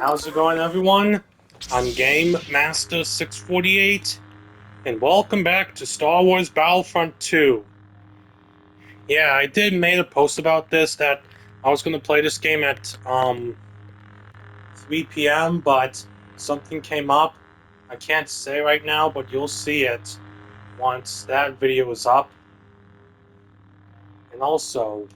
How's it going, everyone? I'm Game Master 648, and welcome back to Star Wars Battlefront 2. Yeah, I did made a post about this that I was going to play this game at 3 p.m., but something came up. I can't say right now, but you'll see it once that video is up. And also,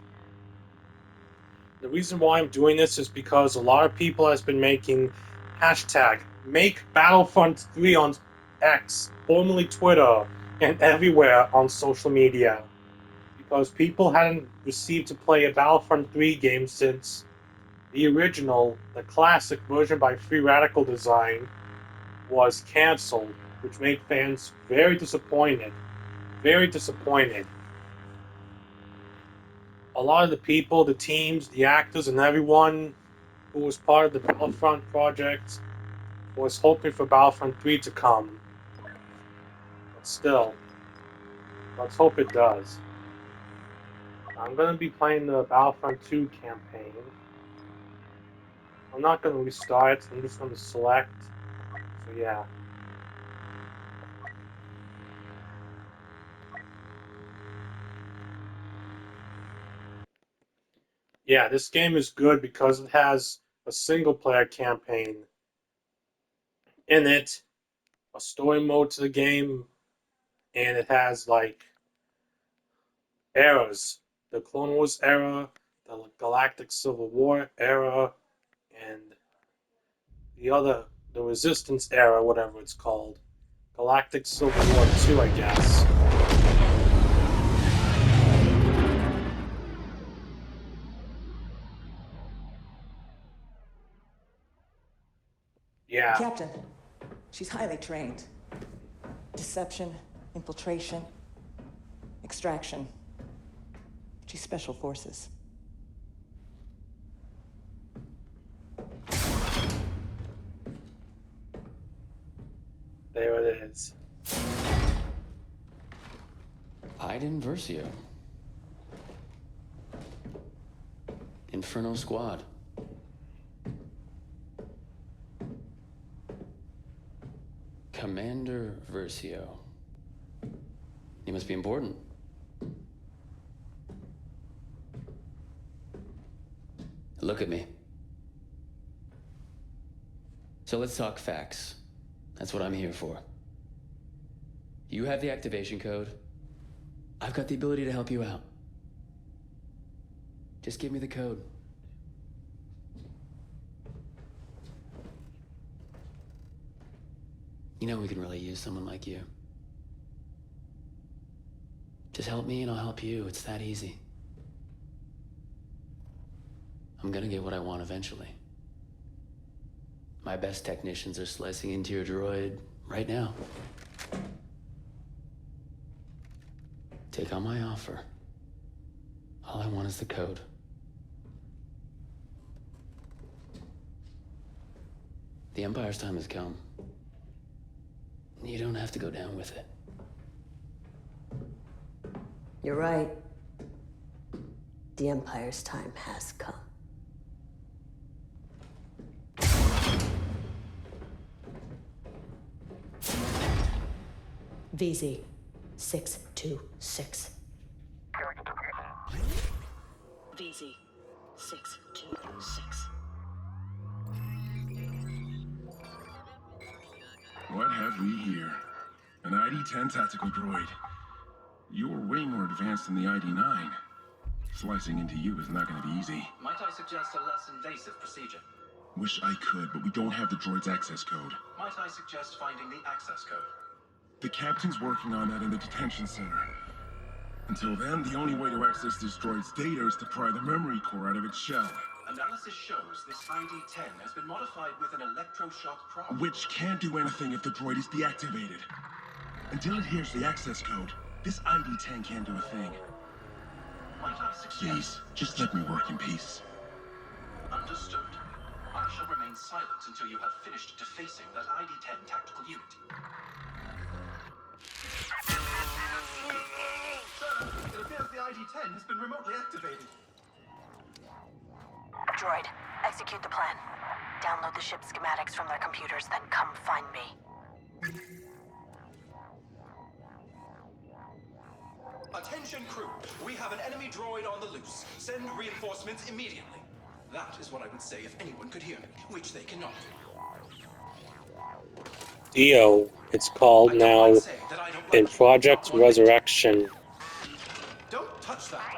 the reason why I'm doing this is because a lot of people has been making hashtag make Battlefront 3 on X, formerly Twitter, and everywhere on social media. Because people hadn't received to play a Battlefront 3 game since the original, the classic version by Free Radical Design, was cancelled, which made fans very disappointed. Very disappointed. A lot of the people, the teams, the actors, and everyone who was part of the Battlefront project was hoping for Battlefront 3 to come. But still, let's hope it does. I'm going to be playing the Battlefront 2 campaign. I'm not going to restart it, I'm just going to select. So yeah. Yeah, this game is good because it has a single player campaign in it, a story mode to the game, and it has like eras. The Clone Wars era, the Galactic Civil War era, and the Resistance era, whatever it's called. Galactic Civil War 2, I guess. Yeah. Captain, she's highly trained. Deception, infiltration, extraction. She's special forces. There it is. Iden Versio. Inferno Squad. Commander Versio. You must be important. Look at me. So let's talk facts. That's what I'm here for. You have the activation code. I've got the ability to help you out. Just give me the code. You know we can really use someone like you. Just help me and I'll help you. It's that easy. I'm gonna get what I want eventually. My best technicians are slicing into your droid right now. Take on my offer. All I want is the code. The Empire's time has come. You don't have to go down with it. You're right. The Empire's time has come. VZ 626. VZ 626. What have we here? An ID-10 tactical droid. You're way more advanced than the ID-9. Slicing into you is not going to be easy. Might I suggest a less invasive procedure? Wish I could, but we don't have the droid's access code. Might I suggest finding the access code? The captain's working on that in the detention center. Until then, the only way to access this droid's data is to pry the memory core out of its shell. Analysis shows this ID-10 has been modified with an electroshock prop. Which can't do anything if the droid is deactivated. Until it hears the access code, this ID-10 can't do a thing. Might I suggest... Please, just let me work in peace. Understood. I shall remain silent until you have finished defacing that ID-10 tactical unit. Sir, it appears the ID-10 has been remotely activated. Droid, execute the plan. download the ship schematics from their computers, then come find me. Attention crew, we have an enemy droid on the loose. Send reinforcements immediately. That is what I would say if anyone could hear me, which they cannot. Dio, it's called I don't now mind saying that I don't in like you. Project Not one bit. Resurrection. Don't touch that.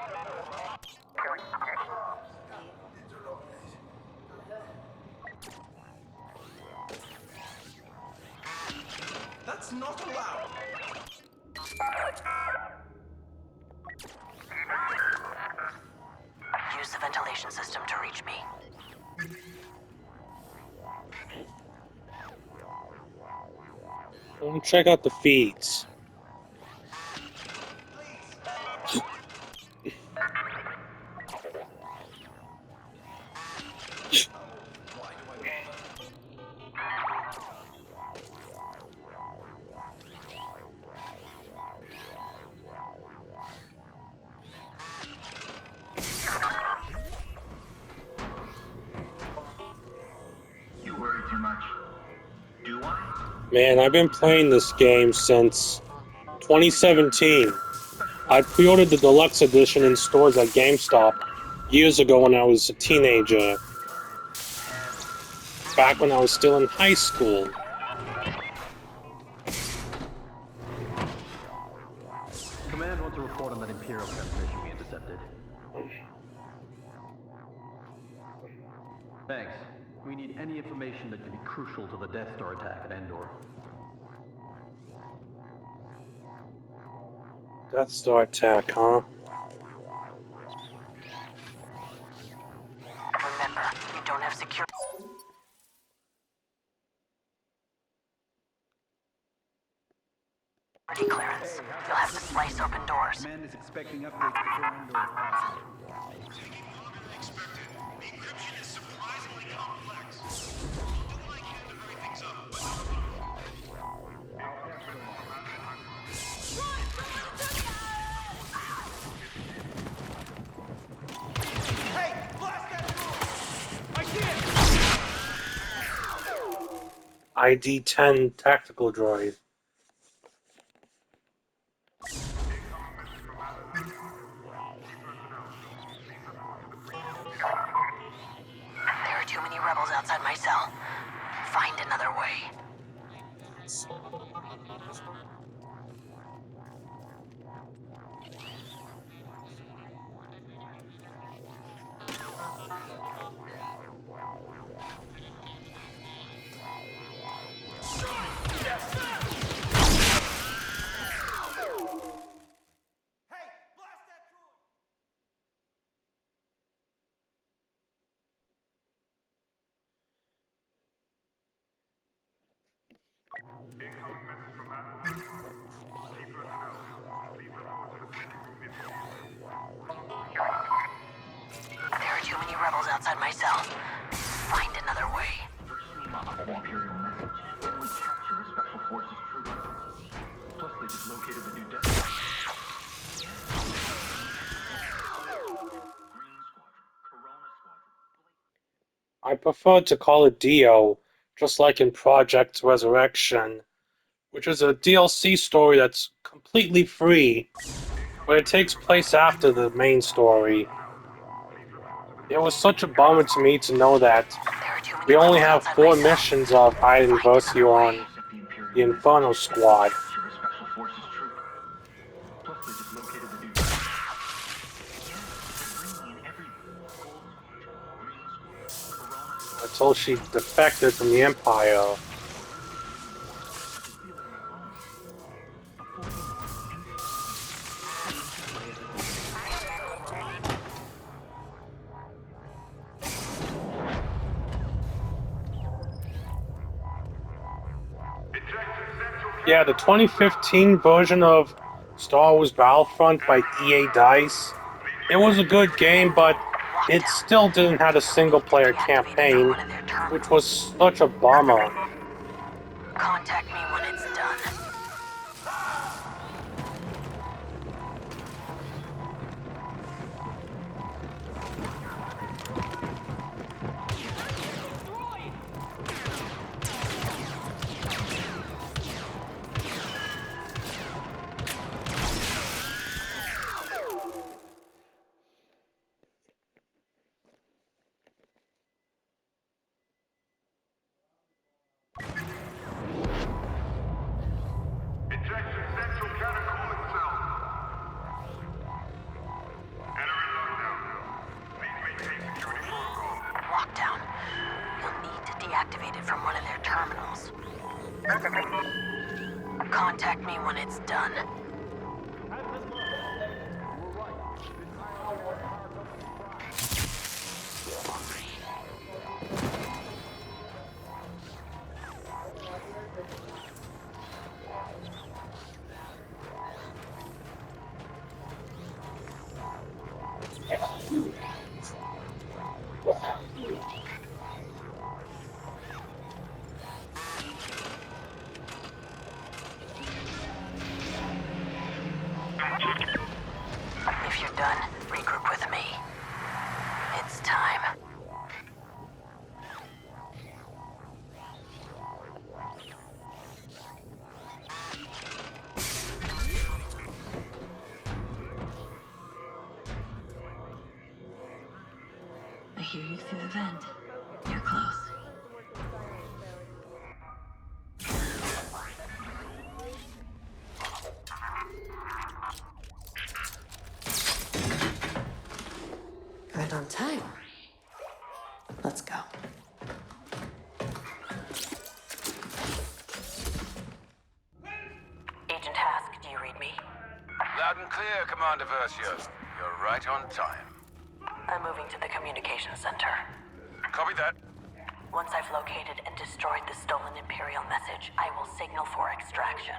That's not allowed. Use the ventilation system to reach me. Check out the feeds. Why do I bother? You worry too much. Do I? Man, I've been playing this game since 2017. I pre-ordered the deluxe edition in stores at GameStop years ago when I was a teenager. Back when I was still in high school. Command wants a report on that Imperial transmission we intercepted. Thanks. We need any information that could be crucial to the Death Star attack at Endor. Death Star attack, huh? Remember, you don't have security clearance. You'll have to slice open doors. Command is expecting updates before Endor if possible. ID-10 tactical droid. There are too many rebels outside my cell. Find another way. There are too many rebels outside my cell. Find another way. Imperial message. We capture a Special Forces trooper. Plus, they just located the new Death Star. Green Squadron, Corona Squadron. I prefer to call it Dio, just like in Project Resurrection, which is a DLC story that's completely free, but it takes place after the main story. It was such a bummer to me to know that we only have 4 missions of hiding Versio on the Inferno Squad. Capture a Special Forces trooper. Plus, they just located the new Death Star. They're bringing in everyone. Gold Squadron, Green Squadron, Corona Squadron. Until she defected from the Empire. Yeah, the 2015 version of Star Wars Battlefront by EA DICE, it was a good game, but it still didn't have a single-player campaign, which was such a bummer. Contact me when it's done. deactivated from one of their terminals. Contact me when it's done. If you're done, regroup with me. It's time. I hear you through the vent. You're close. Right on time. Let's go. Agent Hask, do you read me? Loud and clear, Commander Versio. You're right on time. I'm moving to the communications center. Copy that. Once I've located and destroyed the stolen Imperial message, I will signal for extraction.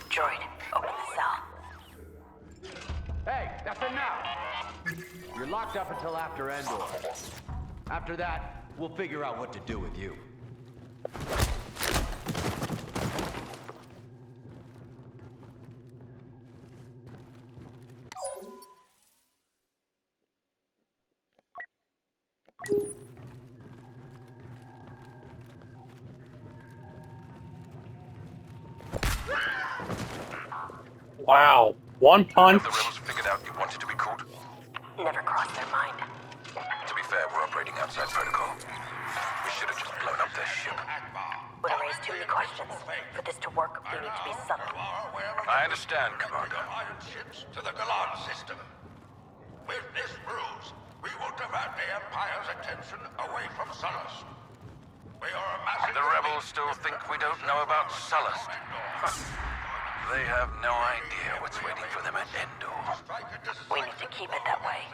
Droid, open the cell. Hey, that's enough! You're locked up until after Endor. After that, we'll figure out what to do with you. Wow. One punch. Have the rebels figured out you wanted to be caught? Never crossed their mind. To be fair, we're operating outside protocol. We should have just blown up their ship. Would have raised too many questions. For this to work, we need to be subtle. I understand, Commander. Ships to the Galan system. With this ruse, we will divert the Empire's attention away from Sullust. We are amassing... The rebels still think we don't know about Sullust. They have no idea what's waiting for them at Endor. We need to keep it that way.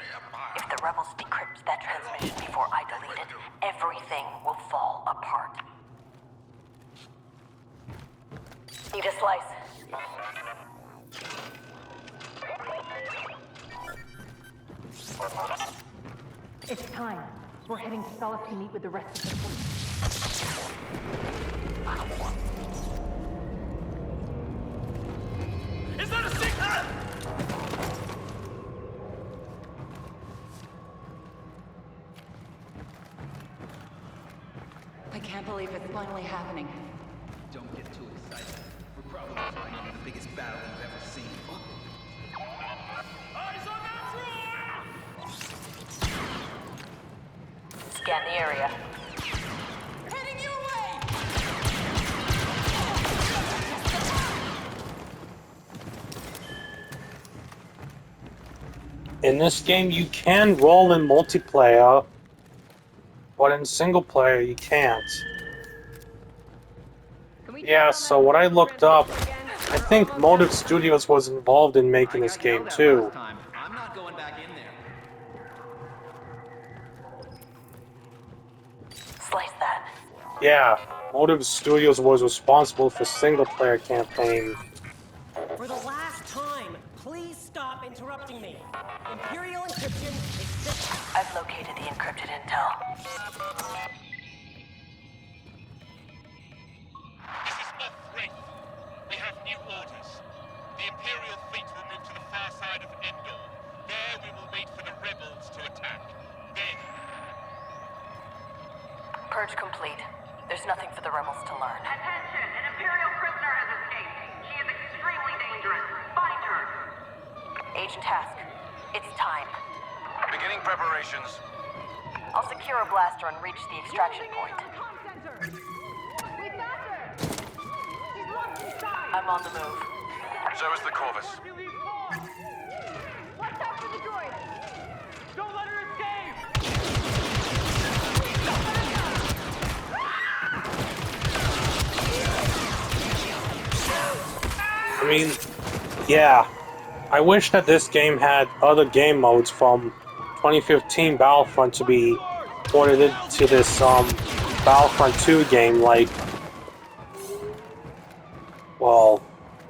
If the rebels decrypt that transmission before I delete it, everything will fall apart. Need a slice? It's time. We're heading to Sullust to meet with the rest of the fleet. Is that a signal? I can't believe it's finally happening. Don't get too excited. We're probably fighting the biggest battle we've ever seen. Eyes on that droid! Scan the area. Heading your way! In this game, you can roll in multiplayer, but in single player, you can't. Yeah, so what I looked up, I think Motive Studios was involved in making this game too. I'm not going back in there. Slice that. Yeah, Motive Studios was responsible for single player campaign. For the last time, please stop interrupting me. Imperial encryption is... I've located the encrypted intel. This is Moff We have new orders. The Imperial fleet will move to the far side of Endor. There we will wait for the rebels to attack. Then... Purge complete. There's nothing for the rebels to learn. Attention! An Imperial prisoner has escaped. She is extremely dangerous. Find her. Agent Hask, it's time. Beginning preparations. I'll secure a blaster and reach the extraction point. I'm on the move. So is the Corvus. Watch out for the droid! Don't let her escape! mean, yeah. I wish that this game had other game modes from 2015 Battlefront to be ported into this Battlefront 2 game, like, well,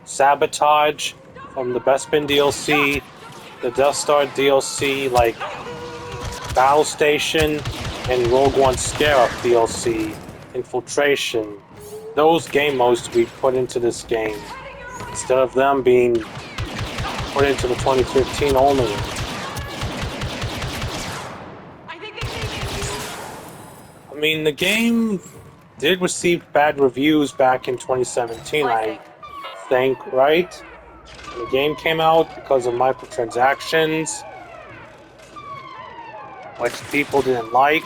Sabotage from the Bespin DLC, the Death Star DLC, like Battle Station, and Rogue One Scarab DLC, Infiltration. Those game modes to be put into this game, instead of them being put into the 2015 only. I mean, the game did receive bad reviews back in 2017, I think, right? The game came out because of microtransactions, which people didn't like.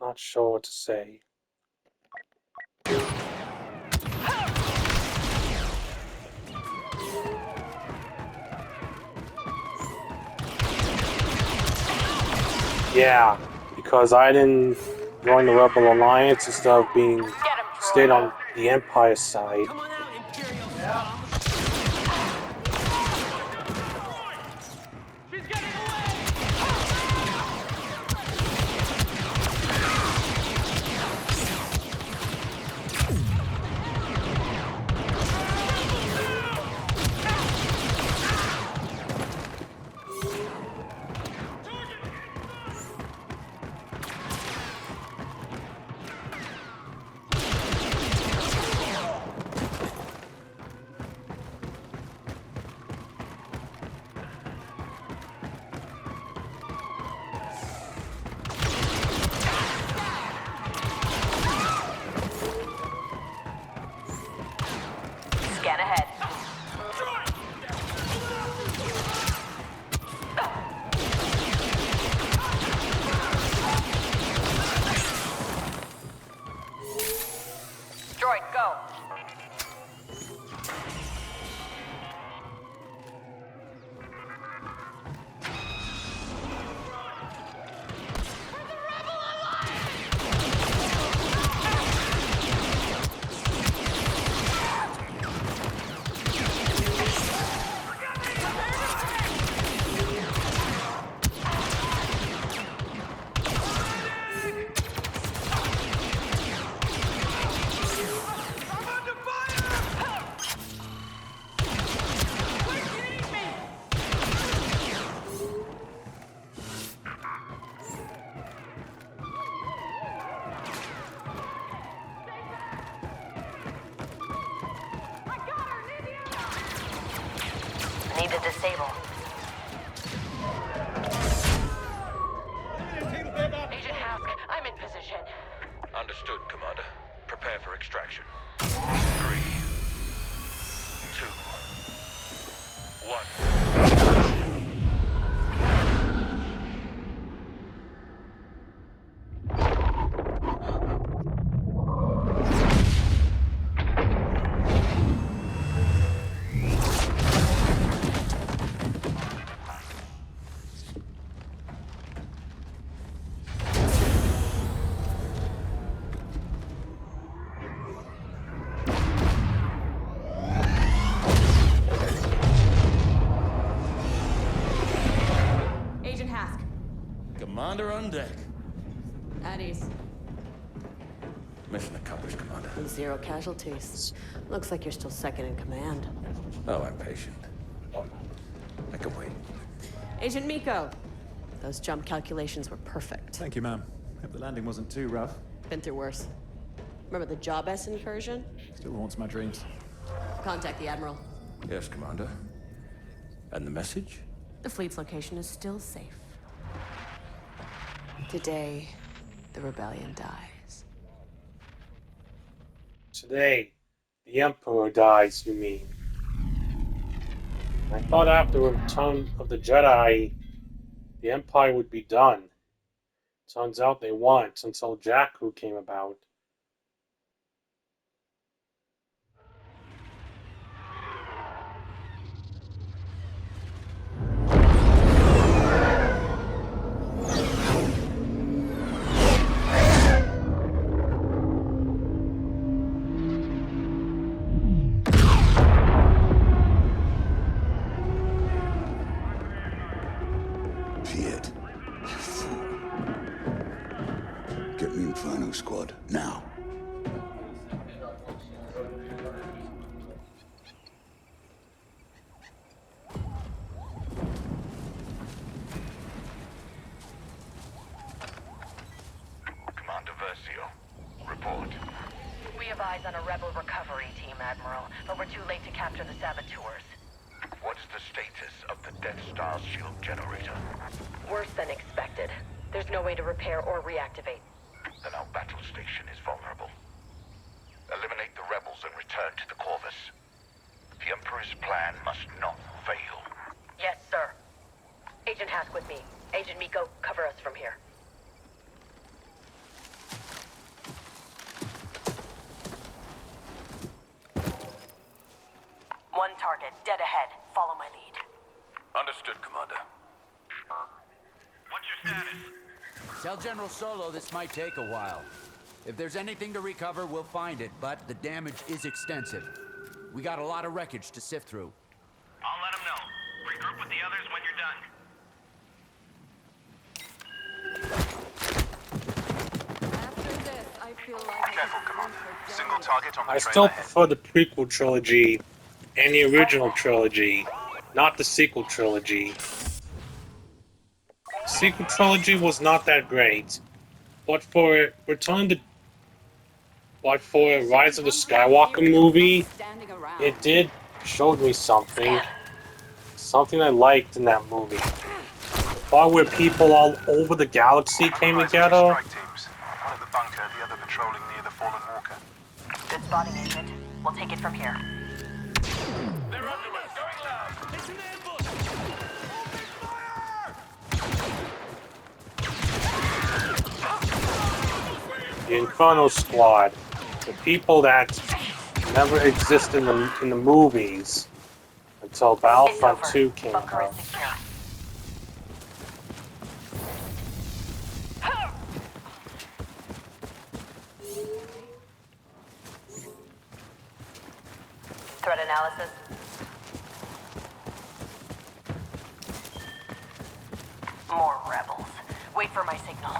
Not sure what to say. Yeah, because I didn't join the Rebel Alliance instead of being stayed on the Empire side. Scan ahead. Droid, go. Need to disable. Agent Hask, I'm in position. Understood, Commander. Prepare for extraction. 3, 2, 1. Agent Hask. Commander on deck. At ease. Mission accomplished, Commander. 0 casualties. Looks like you're still second in command. Oh, I'm patient. I can wait. Agent Miko. Those jump calculations were perfect. Thank you, ma'am. Hope the landing wasn't too rough. Been through worse. Remember the Job S incursion? Still haunts my dreams. Contact the Admiral. Yes, Commander. And the message? The fleet's location is still safe. Today, the rebellion dies. Today, the Emperor dies, you mean? I thought after the Return of the Jedi, the Empire would be done. Turns out they weren't until Jakku came about. be it. Get me Inferno Squad, now. Commander Versio, report. We have eyes on a rebel recovery team, Admiral, but we're too late to capture the saboteurs. What's the status of the Death Star's shield generator? Worse than expected. There's no way to repair or reactivate. Then our battle station is vulnerable. Eliminate the rebels and return to the Corvus. The Emperor's plan must not fail. Yes, sir. Agent Hask with me. Agent Miko, cover us from here. One target, dead ahead. Follow my lead. Understood, Commander. What's your status? Tell General Solo this might take a while. If there's anything to recover, we'll find it, but the damage is extensive. We got a lot of wreckage to sift through. I'll let him know. Regroup with the others when you're done. After this, I feel like Careful, Commander. Single target on the I trail still ahead. prefer the prequel trilogy and the original trilogy, not the sequel trilogy. The sequel trilogy was not that great, but for Rise of the Skywalker movie, it did show me something I liked in that movie. The part where people all over the galaxy came together. Strike teams. One at the bunker, the other patrolling near the fallen walker. Good spotting, Agent. We'll take it from here. They're under us. Going loud. It's an ambush. The Inferno Squad, the people that never existed in the movies until Battlefront 2 came Bunker out. is secure. Threat analysis. More rebels. Wait for my signal.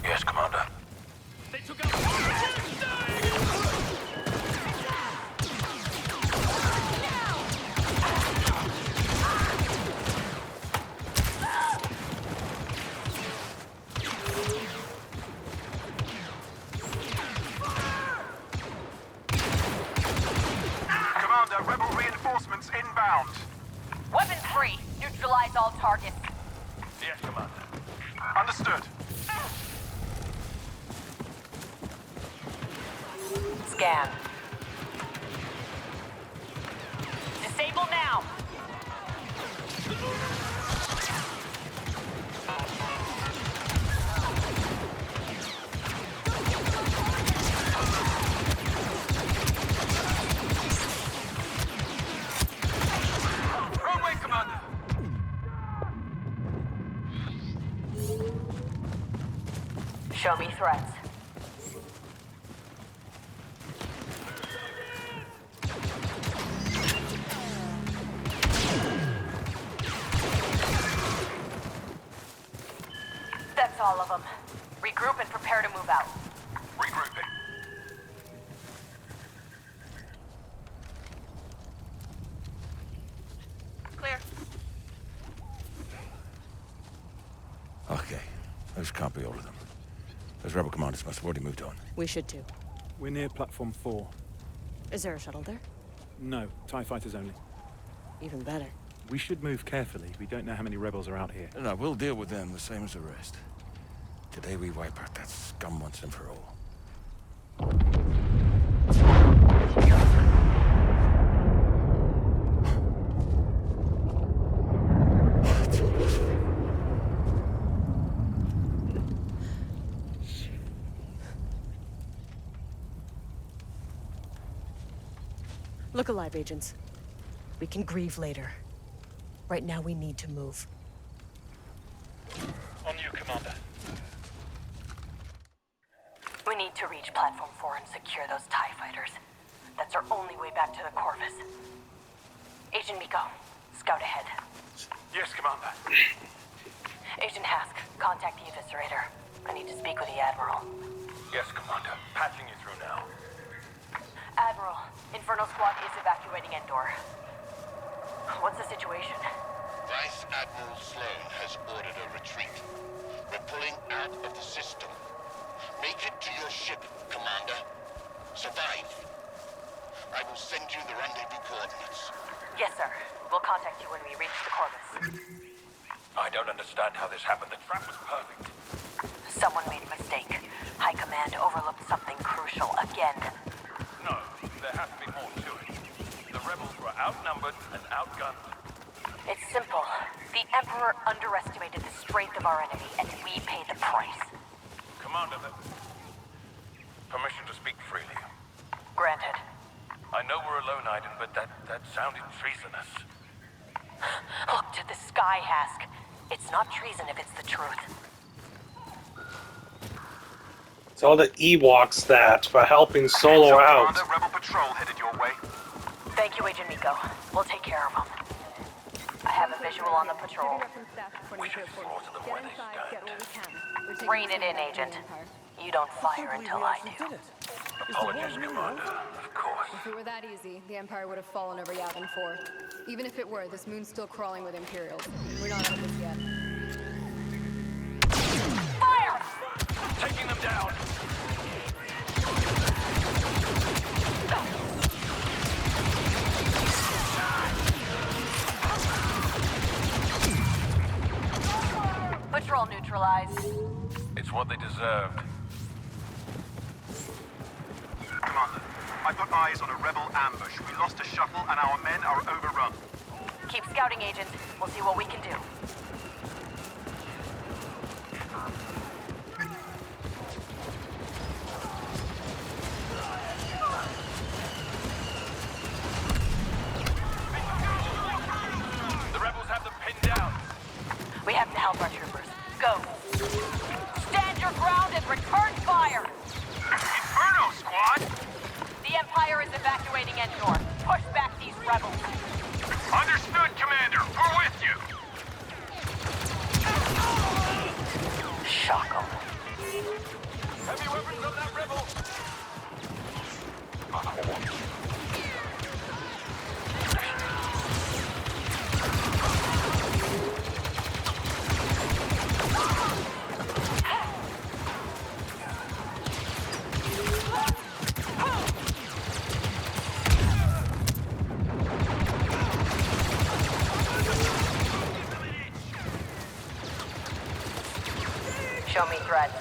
Yes, Commander. They took out. Commander, rebel reinforcements inbound. Weapons free. Neutralize all targets. Yes, Commander. Understood. Scan. Disable now. Wrong way, Commander. Show me threats. That's all of them. Regroup and prepare to move out. Regrouping. Clear. Okay, those can't be all of them. Those rebel commanders must have already moved on. We should too. We're near platform 4. Is there a shuttle there? No, TIE fighters only. Even better. We should move carefully. We don't know how many rebels are out here. No, we'll deal with them the same as the rest. Today we wipe out that scum once and for all. Look alive, agents. We can grieve later. Right now, we need to move. On you, Commander. We need to reach Platform 4 and secure those TIE fighters. That's our only way back to the Corvus. Agent Miko, scout ahead. Yes, Commander. Agent Hask, contact the Eviscerator. I need to speak with the Admiral. Yes, Commander. Patching you through now. Admiral, Inferno Squad is evacuating Endor. What's the situation? Vice Admiral Sloan has ordered a retreat. We're pulling out of the system. Make it to your ship, Commander. Survive. I will send you the rendezvous coordinates. Yes, sir. We'll contact you when we reach the Corvus. I don't understand how this happened. The trap was perfect. Someone made a mistake. High Command overlooked something crucial again. No, there has to be more to it. The rebels were outnumbered and outgunned. It's simple. The Emperor underestimated the strength of our enemy, and we paid the price. Commander, permission to speak freely. Granted. I know we're alone, Aiden, but that sounded treasonous. Look to the sky, Hask. It's not treason if it's the truth. Tell the Ewoks that for helping Solo out. Commander, Rebel Patrol headed your way. Thank you, Agent Miko. We'll take care of them. I have a visual on the patrol. Rein it in, Agent. You don't fire until I do. Apologies, Commander. Of course. If it were that easy, the Empire would have fallen over Yavin 4. Even if it were, this moon's still crawling with Imperials. We're not out of this yet. Fire! Taking them down! Patrol neutralized. It's what they deserved. Commander, I put eyes on a rebel ambush. We lost a shuttle and our men are overrun. Keep scouting, Agent. We'll see what we can do. The rebels have them pinned down. We have to help our troopers. Go. Stand your ground and return fire! Inferno Squad! The Empire is evacuating Endor. Push back these rebels. Understood, Commander. We're with you. Shock 'em. Heavy weapons on that rebel! Show me threats.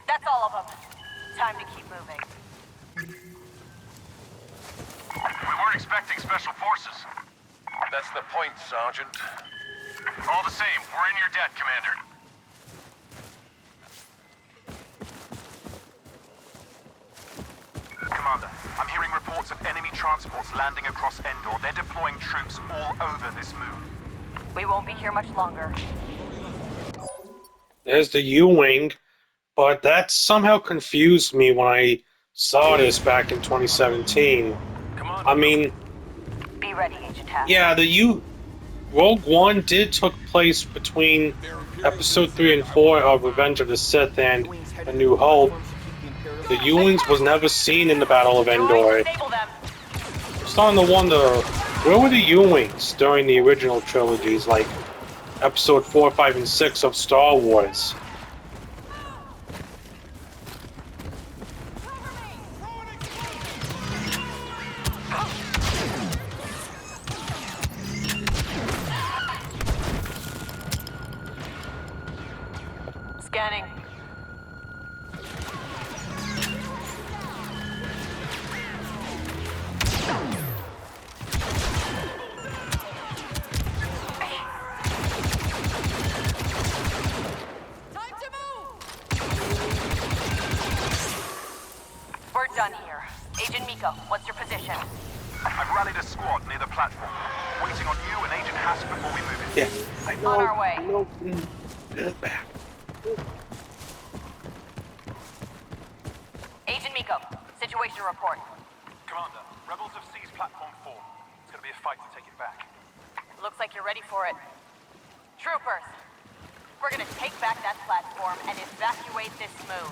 That's all of them. Time to keep moving. We weren't expecting special forces. That's the point, Sergeant. All the same, we're in your debt, Commander. Commander, I'm hearing reports of enemy transports landing across Endor. They're deploying troops all over this moon. We won't be here much longer. There's the U-Wing, but that somehow confused me when I saw this back in 2017. I mean, Be ready, Agent Hask. yeah, Rogue One did took place between Episode 3 and 4 of Revenge of the Sith and A New Hope. The U-Wings was never seen in the Battle of Endor. I'm starting to wonder, where were the U-Wings during the original trilogies, like Episode 4, 5, and 6 of Star Wars? Scanning. We're done here. Agent Miko, what's your position? I've rallied a squad near the platform. Waiting on you and Agent Hask before we move in. Yeah, I know. On our way. I know. Back. Agent Miko, situation report. Commander, rebels have seized platform 4. It's gonna be a fight to take it back. Looks like you're ready for it. Troopers, we're gonna take back that platform and evacuate this moon.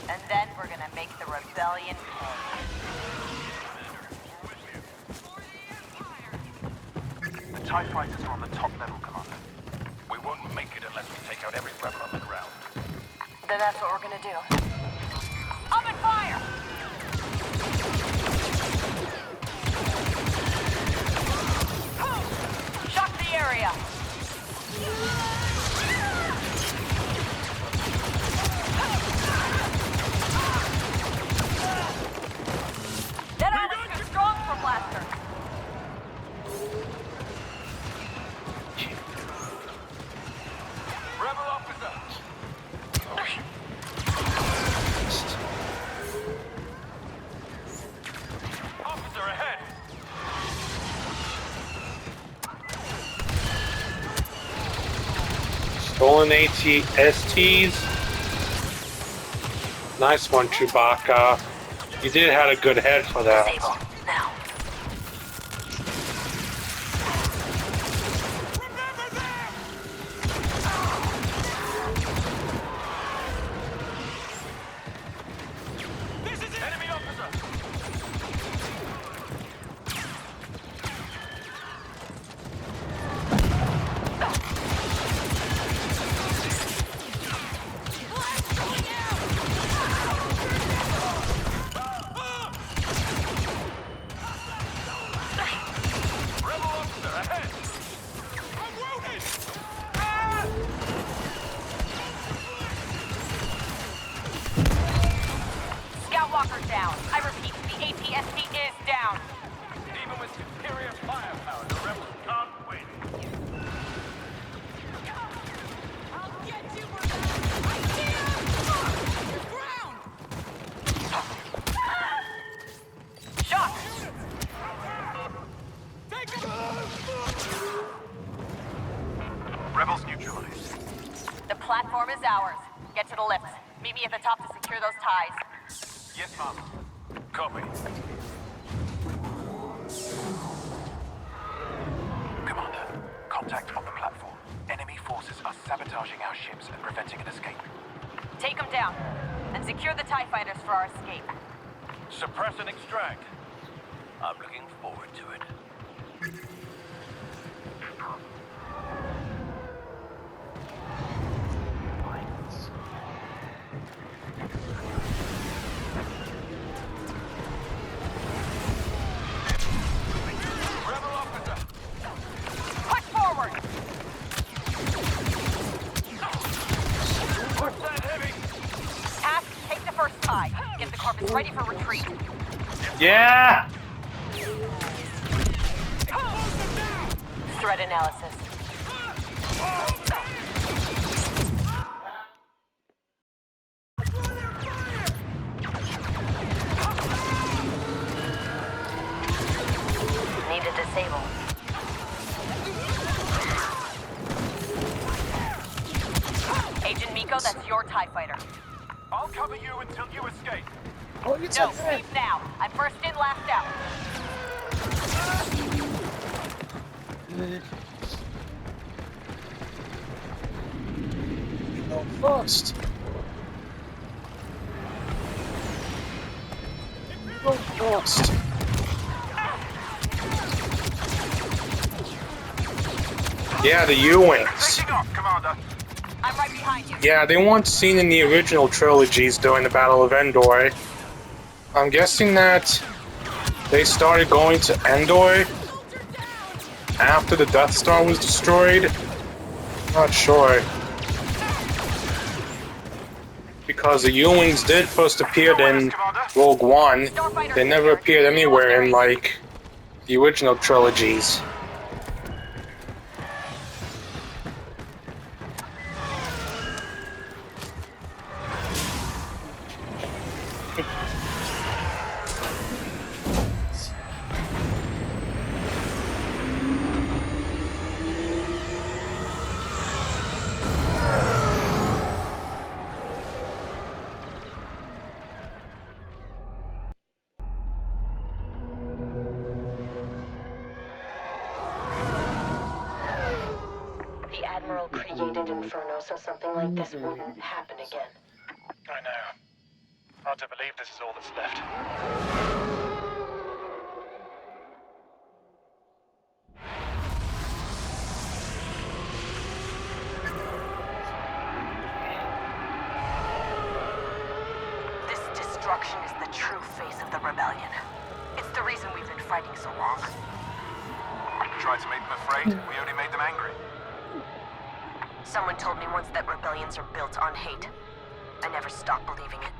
And then we're gonna make the rebellion pay. The TIE fighters are on the top level, Commander. We won't make it unless we take out every rebel on the ground. Then that's what we're gonna do. Open fire! Shock the area! That armor's too strong for blasters. Rebel officer! Officer ahead! Stolen ATSTs. Nice one, Chewbacca. You did have a good head for that. Disable now. This is it! Enemy officer! Rebel officer ahead! I'm wounded! Scout walker down. I repeat, the ATST is down. Even with superior firepower, the rebels can't win. I'll get you for that! I see him! You're ground! Shock! Take him! Rebels neutralized. The platform is ours. Get to the lift. Meet me at the top to secure those ties. Yes, Mom. Copy. Commander, contact on the platform. Enemy forces are sabotaging our ships and preventing an escape. Take them down. And secure the TIE fighters for our escape. Suppress and extract. I'm looking forward to it. Rebel officer! Push forward! Push that heavy! Task, take the first tie. Get the corpus ready for retreat. Yeah! Threat analysis. Need to disable. Agent Miko, that's your TIE fighter. I'll cover you until you escape. Oh, you No, leave now. I'm first in, last out. Go first. Go first. Yeah, the U-Wings. Taking off, Commander. I'm right behind you. Yeah, they weren't seen in the original trilogies during the Battle of Endor. I'm guessing that they started going to Endor after the Death Star was destroyed. Not sure. Because the U-Wings did first appear in Rogue One. They never appeared anywhere in, like, the original trilogies. navigated Inferno so something like this wouldn't happen again. I know. Hard to believe this is all that's left. This destruction is the true face of the rebellion. It's the reason we've been fighting so long. Tried to make them afraid, we only made them angry. Someone told me once that rebellions are built on hate. I never stopped believing it.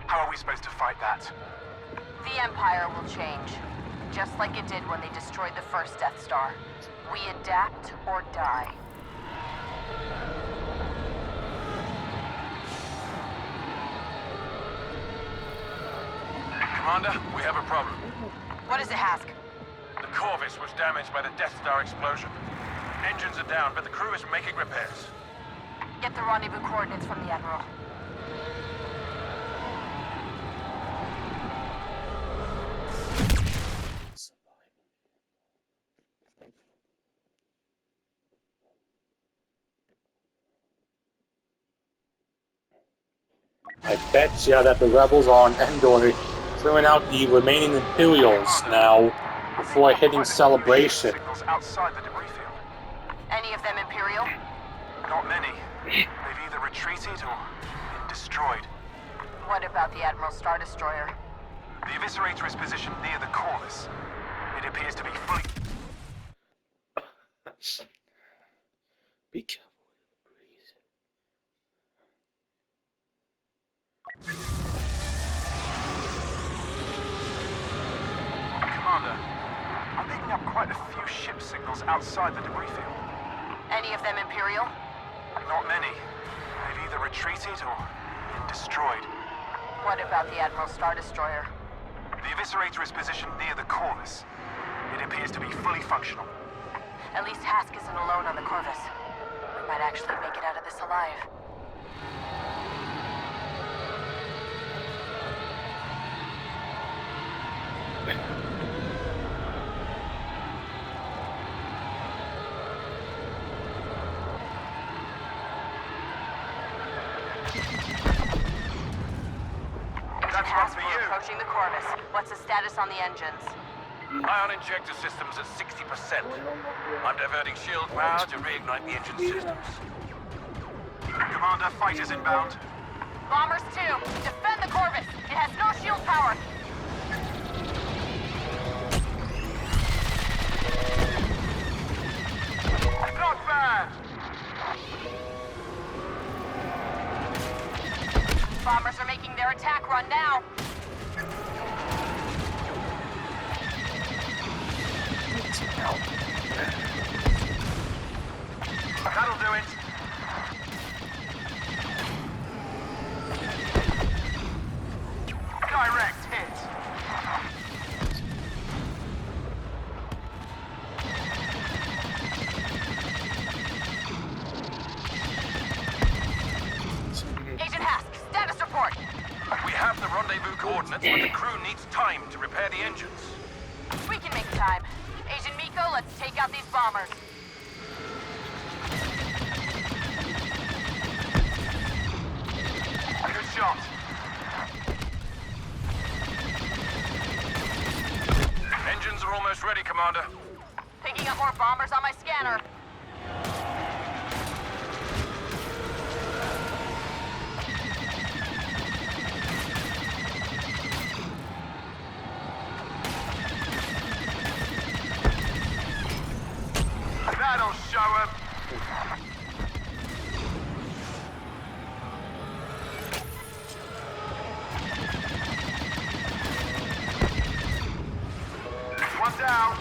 How are we supposed to fight that? The Empire will change, just like it did when they destroyed the first Death Star. We adapt or die. Commander, we have a problem. What is it, Hask? The Corvus was damaged by the Death Star explosion. Engines are down, but the crew is making repairs. Get the rendezvous coordinates from the Admiral. I bet you that the rebels on Endor are clearing out the remaining Imperials now before hitting Celebration. Signals outside the debris field. Any of them Imperial? Not many. They've either retreated or been destroyed. What about the Admiral Star Destroyer? The Eviscerator is positioned near the Corvus. It appears to be fully... Be careful. Commander, I'm picking up quite a few ship signals outside the debris field. Any of them Imperial? Not many. They've either retreated or been destroyed. What about the Admiral Star Destroyer? The Eviscerator is positioned near the Corvus. It appears to be fully functional. At least Hask isn't alone on the Corvus. We might actually make it out of this alive. That's one for you. Approaching the Corvus. What's the status on the engines? Ion injector systems at 60%. I'm diverting shield power to reignite the engine systems. Commander, fighters inbound. Bombers 2, defend the Corvus. It has no shield power. Not bad. Bombers are making their attack run now. That'll do it. Direct hit. Agent Hask, status report. We have the rendezvous coordinates, but the crew needs time to repair the engines. We can make time. Agent Miko, let's take out these bombers. Good shot. Engines are almost ready, Commander. Picking up more bombers on my scanner. That'll show him. One down.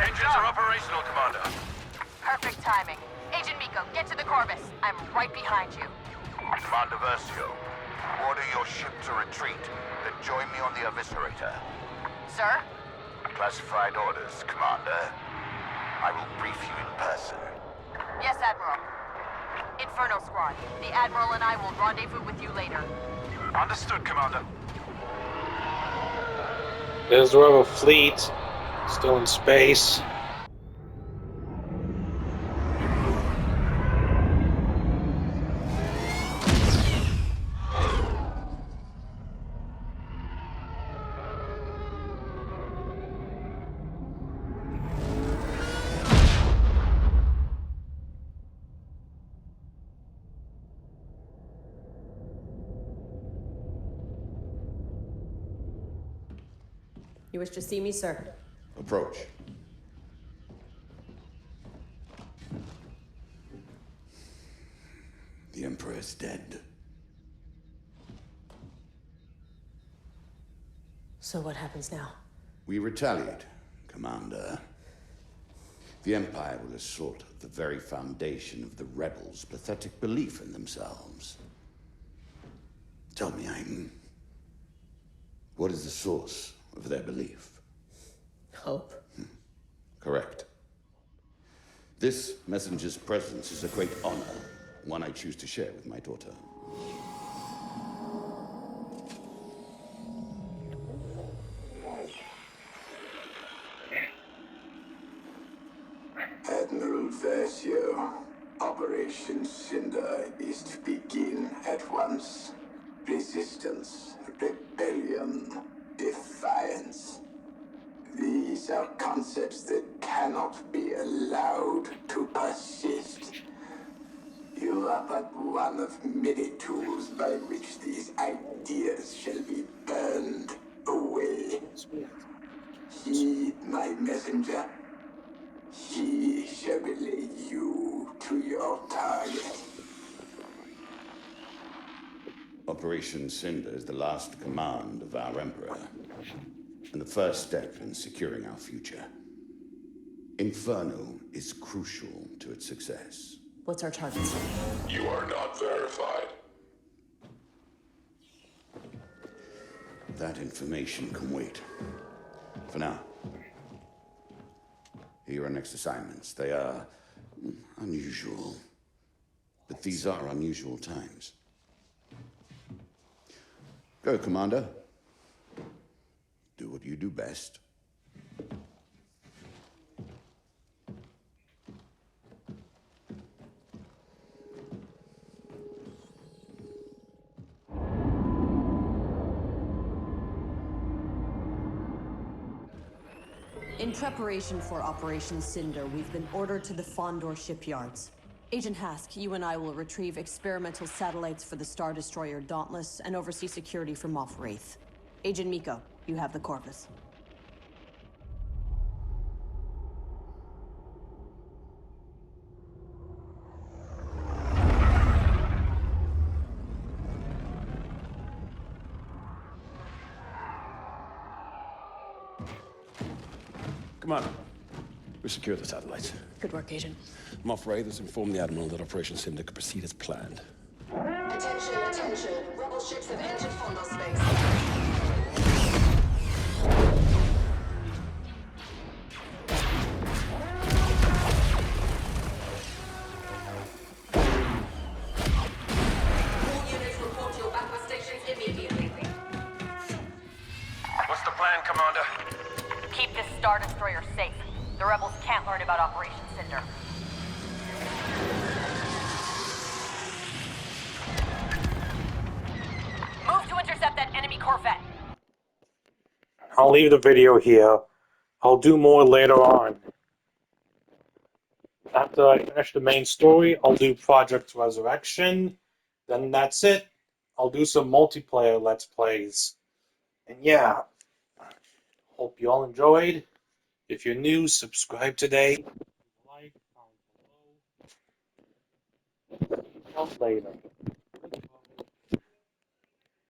Engines are operational, Commander. Perfect timing. Agent Miko, get to the Corvus. I'm right behind you. Commander Versio, order your ship to retreat, then join me on the Eviscerator. Sir? Classified orders, Commander. I will brief you in person. Yes, Admiral. Inferno Squad. The Admiral and I will rendezvous with you later. Understood, Commander. There's the Rebel fleet, still in space. You wish to see me, sir? Approach. The Emperor is dead. So what happens now? We retaliate, Commander. The Empire will assault the very foundation of the rebels' pathetic belief in themselves. Tell me, Aiden, what is the source of their belief? Hope. Correct. This messenger's presence is a great honor, one I choose to share with my daughter. Admiral Versio, Operation Cinder is to begin at once. Resistance, rebellion, defiance. These are concepts that cannot be allowed to persist. You are but one of many tools by which these ideas shall be burned away. Heed my messenger. He shall relay you to your target. Operation Cinder is the last command of our Emperor, and the first step in securing our future. Inferno is crucial to its success. What's our target, sir? You are not verified. That information can wait. For now. Here are next assignments. They are unusual. But these are unusual times. Go, Commander. Do what you do best. In preparation for Operation Cinder, we've been ordered to the Fondor shipyards. Agent Hask, you and I will retrieve experimental satellites for the Star Destroyer Dauntless and oversee security for Moff Wraith. Agent Miko, you have the Corvus. Commander, we secured the satellites. Good work, Agent. Moff Wraith has informed the Admiral that Operation Cinder could proceed as planned. Attention, attention. Rebel ships have entered Fondor space. All units report to your backup stations immediately. What's the plan, Commander? Keep this Star Destroyer safe. The rebels can't learn about Operation Cinder. Move to intercept that enemy corvette. I'll leave the video here. I'll do more later on. After I finish the main story, I'll do Project Resurrection. Then that's it. I'll do some multiplayer Let's Plays. And yeah, hope you all enjoyed. If you're new, subscribe today. Like, comment below. See you later.